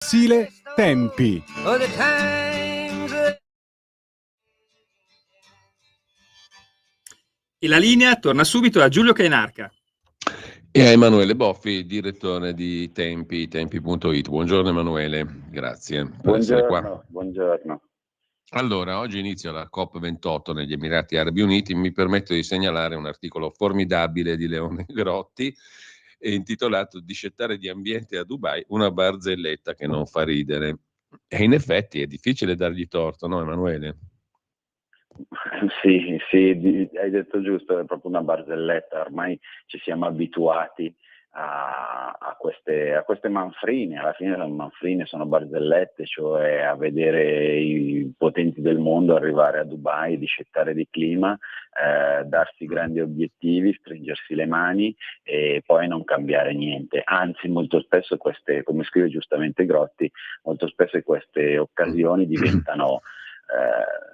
Stile Tempi. E la linea torna subito a Giulio Cainarca. E a Emanuele Boffi, direttore di tempi.it. Buongiorno Emanuele, grazie per essere qua. Buongiorno. Allora, oggi inizia la COP28 negli Emirati Arabi Uniti. Mi permetto di segnalare un articolo formidabile di Leone Grotti intitolato "Discettare di ambiente a Dubai, una barzelletta che non fa ridere". E in effetti è difficile dargli torto, no Emanuele? Sì, hai detto giusto, è proprio una barzelletta, ormai ci siamo abituati a queste manfrine, alla fine sono manfrine, sono barzellette, cioè a vedere i potenti del mondo arrivare a Dubai, discettare di clima, darsi grandi obiettivi, stringersi le mani e poi non cambiare niente, anzi molto spesso queste, come scrive giustamente Grotti, molto spesso queste occasioni diventano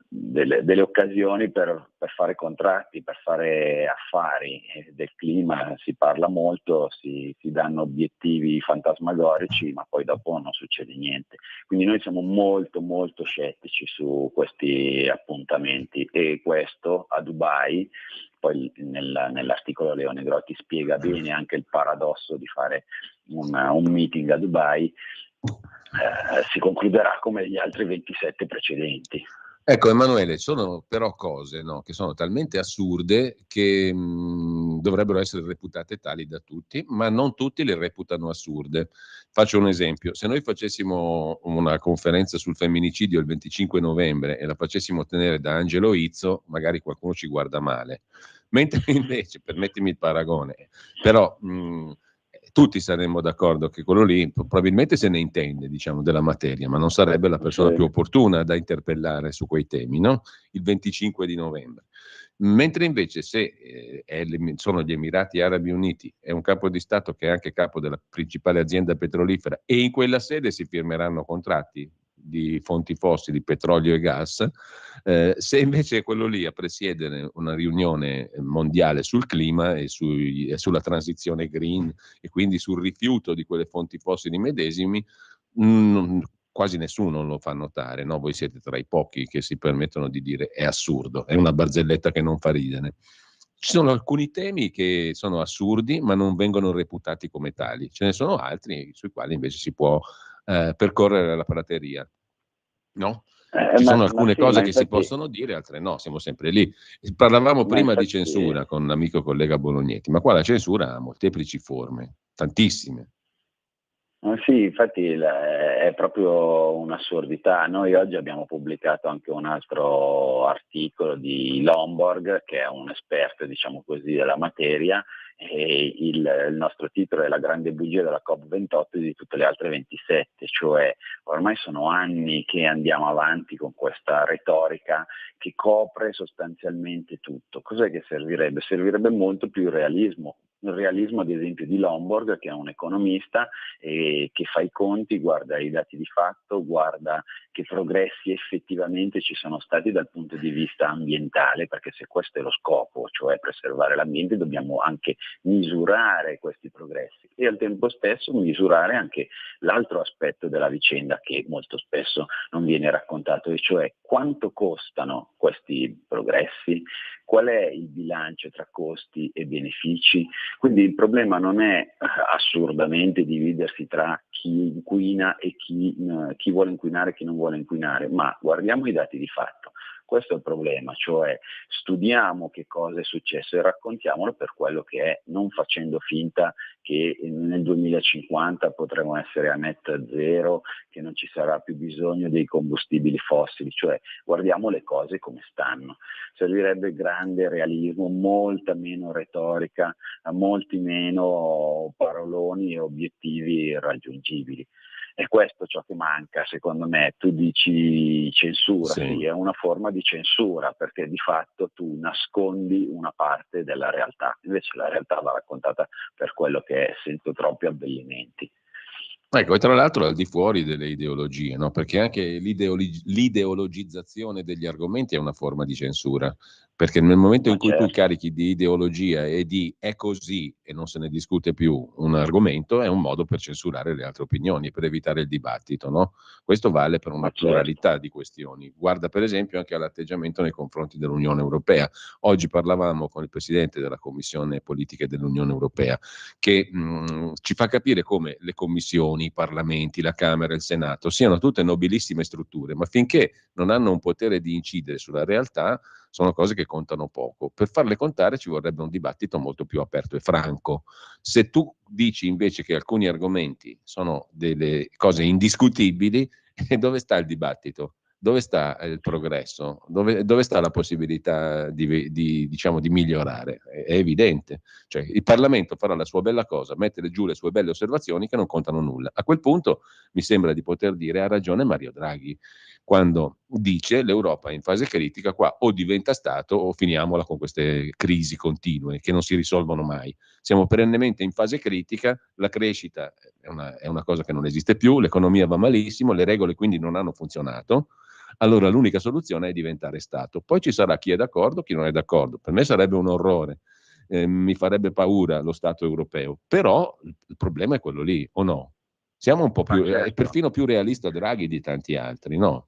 delle occasioni per fare contratti, per fare affari. Del clima si parla molto, si danno obiettivi fantasmagorici, ma poi dopo non succede niente. Quindi noi siamo molto molto scettici su questi appuntamenti, e questo a Dubai, poi nell'articolo Leone Grotti spiega bene anche il paradosso di fare un meeting a Dubai. Si concluderà come gli altri 27 precedenti. Ecco Emanuele, sono però cose, no, che sono talmente assurde che dovrebbero essere reputate tali da tutti, ma non tutti le reputano assurde. Faccio un esempio: se noi facessimo una conferenza sul femminicidio il 25 novembre e la facessimo tenere da Angelo Izzo, magari qualcuno ci guarda male, mentre invece, permettimi il paragone, però tutti saremmo d'accordo che quello lì probabilmente se ne intende, diciamo, della materia, ma non sarebbe la persona più opportuna da interpellare su quei temi, no? Il 25 di novembre. Mentre invece se sono gli Emirati Arabi Uniti, è un capo di Stato che è anche capo della principale azienda petrolifera, e in quella sede si firmeranno contratti di fonti fossili, petrolio e gas, se invece è quello lì a presiedere una riunione mondiale sul clima e sulla transizione green e quindi sul rifiuto di quelle fonti fossili medesimi, quasi nessuno lo fa notare, no? Voi siete tra i pochi che si permettono di dire è assurdo, è una barzelletta che non fa ridere. Ci sono alcuni temi che sono assurdi ma non vengono reputati come tali, ce ne sono altri sui quali invece si può percorrere la prateria, no? Ci sono alcune cose che si possono dire, altre no, siamo sempre lì. Parlavamo prima di censura con l'amico collega Bolognetti, ma qua la censura ha molteplici forme, tantissime. Sì, infatti è proprio un'assurdità. Noi oggi abbiamo pubblicato anche un altro articolo di Lomborg, che è un esperto, diciamo così, della materia, e il nostro titolo è "La grande bugia della COP28 e di tutte le altre 27", cioè ormai sono anni che andiamo avanti con questa retorica che copre sostanzialmente tutto. Cos'è che servirebbe? Servirebbe molto più realismo. Il realismo ad esempio di Lomborg, che è un economista che fa i conti, guarda i dati di fatto, guarda che progressi effettivamente ci sono stati dal punto di vista ambientale, perché se questo è lo scopo, cioè preservare l'ambiente, dobbiamo anche misurare questi progressi e al tempo stesso misurare anche l'altro aspetto della vicenda che molto spesso non viene raccontato, e cioè quanto costano questi progressi, qual è il bilancio tra costi e benefici. Quindi il problema non è assurdamente dividersi tra chi inquina e chi vuole inquinare e chi non vuole inquinare, ma guardiamo i dati di fatto. Questo è il problema, cioè studiamo che cosa è successo e raccontiamolo per quello che è, non facendo finta che nel 2050 potremo essere a net zero, che non ci sarà più bisogno dei combustibili fossili, cioè guardiamo le cose come stanno. Servirebbe grande realismo, molta meno retorica, molti meno paroloni e obiettivi raggiungibili. E questo ciò che manca, secondo me. Tu dici censura, sì, è una forma di censura, perché di fatto tu nascondi una parte della realtà, invece la realtà va raccontata per quello che è, senza troppi abbellimenti. Ecco, e tra l'altro al di fuori delle ideologie, no? Perché anche l'ideologizzazione degli argomenti è una forma di censura, perché nel momento in cui tu carichi di ideologia e di è così e non se ne discute più un argomento, è un modo per censurare le altre opinioni, per evitare il dibattito, no? Questo vale per una pluralità di questioni. Guarda per esempio anche all'atteggiamento nei confronti dell'Unione Europea. Oggi parlavamo con il Presidente della Commissione Politiche dell'Unione Europea, che ci fa capire come le commissioni, i parlamenti, la Camera, il Senato siano tutte nobilissime strutture, ma finché non hanno un potere di incidere sulla realtà, sono cose che contano poco. Per farle contare ci vorrebbe un dibattito molto più aperto e franco. Se tu dici invece che alcuni argomenti sono delle cose indiscutibili, dove sta il dibattito? Dove sta il progresso? Dove sta la possibilità diciamo, di migliorare? È evidente. Cioè, il Parlamento farà la sua bella cosa, mettere giù le sue belle osservazioni che non contano nulla. A quel punto mi sembra di poter dire ha ragione Mario Draghi quando dice l'Europa è in fase critica, qua o diventa Stato o finiamola con queste crisi continue che non si risolvono mai. Siamo perennemente in fase critica, la crescita è una cosa che non esiste più, l'economia va malissimo, le regole quindi non hanno funzionato. Allora l'unica soluzione è diventare Stato. Poi ci sarà chi è d'accordo, chi non è d'accordo. Per me sarebbe un orrore, mi farebbe paura lo Stato europeo. Però il problema è quello lì, o no? Siamo un po' più, certo. è perfino più realista Draghi di tanti altri, no?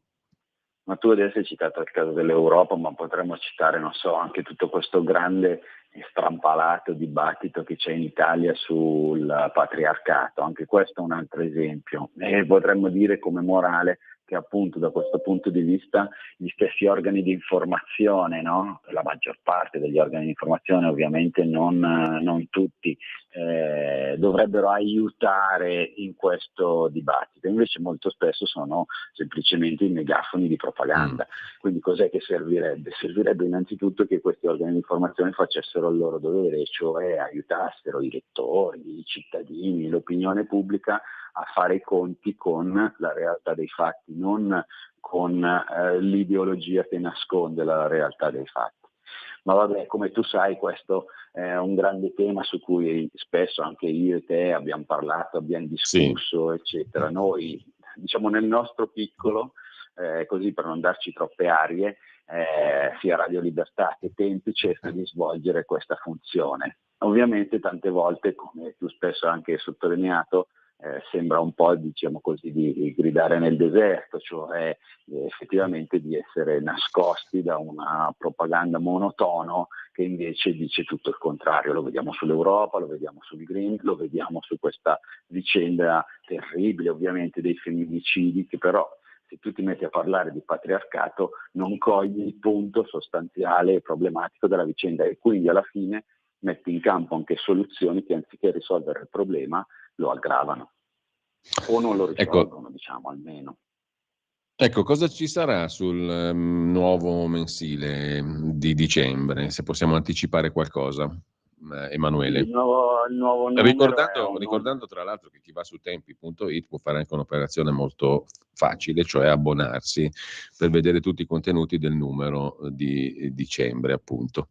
Ma tu adesso hai citato il caso dell'Europa, ma potremmo citare, non so, anche tutto questo grande e strampalato dibattito che c'è in Italia sul patriarcato. Anche questo è un altro esempio. E potremmo dire come morale che appunto da questo punto di vista gli stessi organi di informazione, no? La maggior parte degli organi di informazione, ovviamente non tutti, dovrebbero aiutare in questo dibattito, invece molto spesso sono semplicemente i megafoni di propaganda. Quindi cos'è che servirebbe? Servirebbe innanzitutto che questi organi di informazione facessero il loro dovere, cioè aiutassero i lettori, i cittadini, l'opinione pubblica a fare i conti con la realtà dei fatti, non con l'ideologia che nasconde la realtà dei fatti. Ma vabbè, come tu sai, questo è un grande tema su cui spesso anche io e te abbiamo parlato, abbiamo discusso, eccetera. Noi, diciamo nel nostro piccolo, così per non darci troppe arie, sia Radio Libertà che Tempi cerca di svolgere questa funzione. Ovviamente tante volte, come tu spesso anche hai sottolineato, sembra un po', diciamo così, di gridare nel deserto, cioè effettivamente di essere nascosti da una propaganda monotono che invece dice tutto il contrario. Lo vediamo sull'Europa, lo vediamo sul Green, lo vediamo su questa vicenda terribile ovviamente dei femminicidi, che però se tu ti metti a parlare di patriarcato non cogli il punto sostanziale e problematico della vicenda e quindi alla fine metti in campo anche soluzioni che anziché risolvere il problema lo aggravano o non lo risolvono, diciamo almeno. Ecco, cosa ci sarà sul nuovo mensile di dicembre, se possiamo anticipare qualcosa, Emanuele? Il nuovo numero Ricordando tra l'altro che chi va su tempi.it può fare anche un'operazione molto facile, cioè abbonarsi per vedere tutti i contenuti del numero di dicembre, appunto.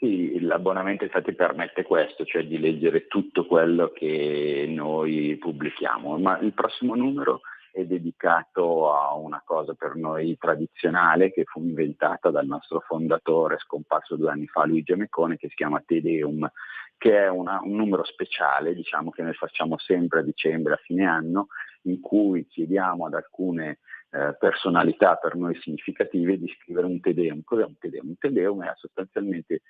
Sì, l'abbonamento infatti permette questo, cioè di leggere tutto quello che noi pubblichiamo, ma il prossimo numero è dedicato a una cosa per noi tradizionale che fu inventata dal nostro fondatore scomparso 2 anni fa, Luigi Amecone, che si chiama Te Deum, che è un numero speciale, diciamo, che noi facciamo sempre a dicembre, a fine anno, in cui chiediamo ad alcune personalità per noi significative di scrivere un Te Deum. Cos'è un Te Deum? Un Te Deum è sostanzialmente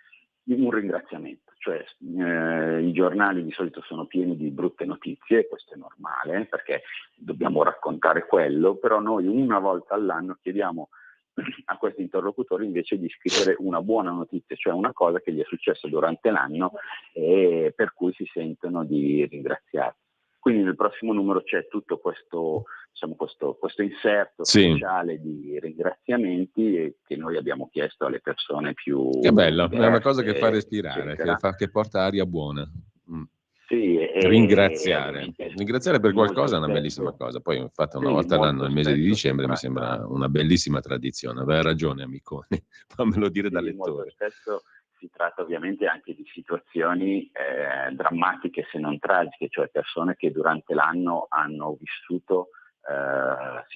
un ringraziamento, cioè i giornali di solito sono pieni di brutte notizie, questo è normale perché dobbiamo raccontare quello, però noi una volta all'anno chiediamo a questi interlocutori invece di scrivere una buona notizia, cioè una cosa che gli è successa durante l'anno e per cui si sentono di ringraziare. Quindi nel prossimo numero c'è tutto questo, diciamo, questo inserto speciale di ringraziamenti che noi abbiamo chiesto alle persone più Che bello, diverse, è una cosa che fa respirare, che porta aria buona. Sì, Ringraziare per qualcosa è una bellissima cosa. Poi infatti una volta all'anno, il mese di dicembre, mi sembra una bellissima tradizione. Aveva ragione Amicone, fammelo dire da lettore. Molto spesso si tratta ovviamente anche di situazioni drammatiche se non tragiche, cioè persone che durante l'anno hanno vissuto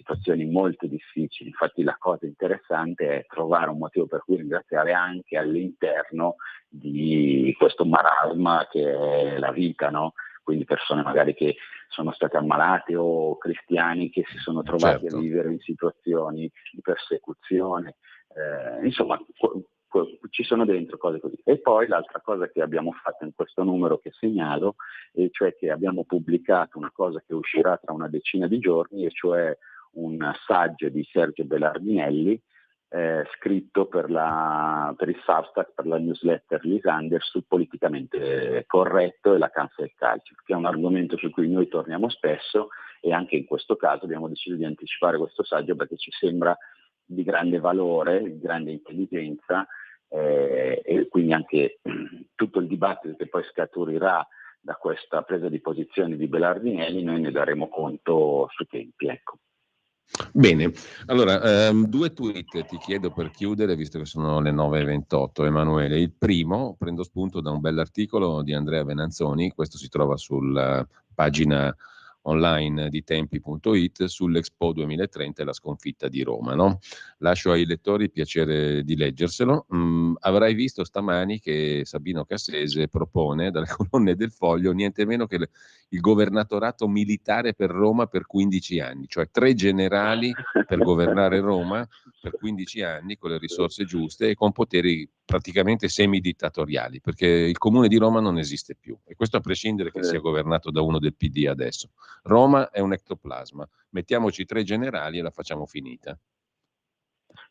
situazioni molto difficili. Infatti la cosa interessante è trovare un motivo per cui ringraziare anche all'interno di questo marasma che è la vita, no? Quindi persone magari che sono state ammalate o cristiani che si sono trovati Certo. a vivere in situazioni di persecuzione, insomma ci sono dentro cose così. E poi l'altra cosa che abbiamo fatto in questo numero che segnalo, e cioè che abbiamo pubblicato una cosa che uscirà tra una decina di giorni, e cioè un saggio di Sergio Belardinelli, scritto per il Substack, per la newsletter Lisander, sul politicamente corretto e la cancel culture, che è un argomento su cui noi torniamo spesso, e anche in questo caso abbiamo deciso di anticipare questo saggio perché ci sembra di grande valore, di grande intelligenza, e quindi anche tutto il dibattito che poi scaturirà da questa presa di posizione di Belardinelli noi ne daremo conto su Tempi, ecco. Bene, allora 2 tweet ti chiedo per chiudere, visto che sono le 9:28, Emanuele. Il primo, prendo spunto da un bell'articolo di Andrea Venanzoni, questo si trova sulla pagina online di tempi.it, sull'Expo 2030 e la sconfitta di Roma, no? Lascio ai lettori il piacere di leggerselo. Avrai visto stamani che Sabino Cassese propone dalle colonne del Foglio niente meno che il governatorato militare per Roma per 15 anni, cioè 3 generali per governare Roma per 15 anni con le risorse giuste e con poteri praticamente semidittatoriali, perché il comune di Roma non esiste più, e questo a prescindere che sia governato da uno del PD adesso. Roma è un ectoplasma, mettiamoci 3 generali e la facciamo finita.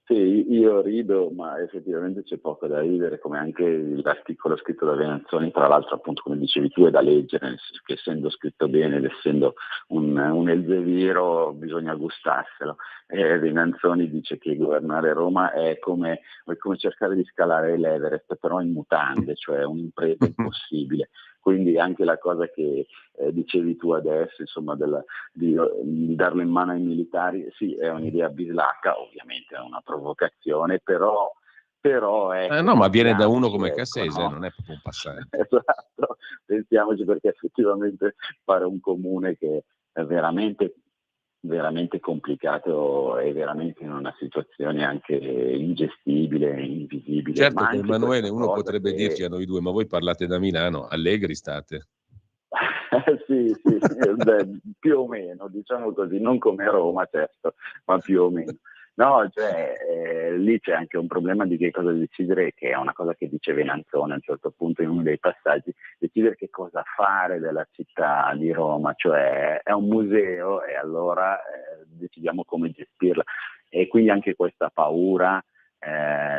Sì, io rido, ma effettivamente c'è poco da ridere, come anche l'articolo scritto da Venanzoni, tra l'altro appunto come dicevi tu è da leggere, nel senso che essendo scritto bene ed essendo un Elzeviro bisogna gustarselo. Venanzoni dice che governare Roma è come cercare di scalare l'Everest però in mutande, cioè un'impresa impossibile. Quindi anche la cosa che dicevi tu adesso, insomma, di darlo in mano ai militari, sì, è un'idea bislacca, ovviamente è una provocazione, però è... No, ma viene da uno come ecco, Cassese, no? non è proprio un passante. Esatto, pensiamoci, perché effettivamente fare un comune che è veramente complicato e veramente in una situazione anche ingestibile, invisibile. Certo Ma che anche Emanuele, uno potrebbe dirci a noi due, ma voi parlate da Milano, allegri state. sì, beh, più o meno, diciamo così, non come Roma, certo, ma più o meno. No, cioè, lì c'è anche un problema di che cosa decidere, che è una cosa che dice Venanzone a un certo punto in uno dei passaggi, decidere che cosa fare della città di Roma, cioè è un museo e allora decidiamo come gestirla. E quindi anche questa paura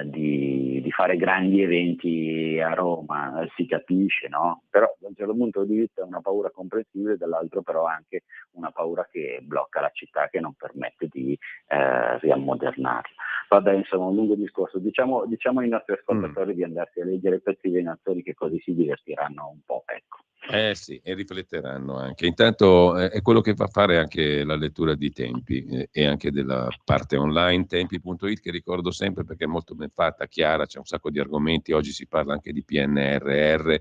di fare grandi eventi a Roma, si capisce, no? Però da un certo punto di vista è una paura comprensibile, dall'altro però anche una paura che blocca la città, che non permette di riammodernarla. Vabbè, insomma, un lungo discorso. Diciamo ai nostri ascoltatori di andarsi a leggere pezzi dei Venanzoni, che così si divertiranno un po', ecco. Sì, e rifletteranno anche. Intanto è quello che fa fare anche la lettura di Tempi e anche della parte online, tempi.it, che ricordo sempre perché è molto ben fatta, chiara, c'è un sacco di argomenti, oggi si parla anche di PNRR,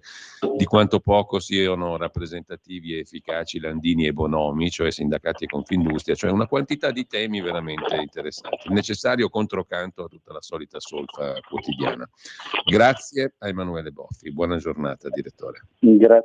di quanto poco siano rappresentativi e efficaci Landini e Bonomi, cioè sindacati e Confindustria, cioè una quantità di temi veramente interessanti. Il necessario controcanto a tutta la solita solfa quotidiana. Grazie a Emanuele Boffi, buona giornata direttore. Grazie.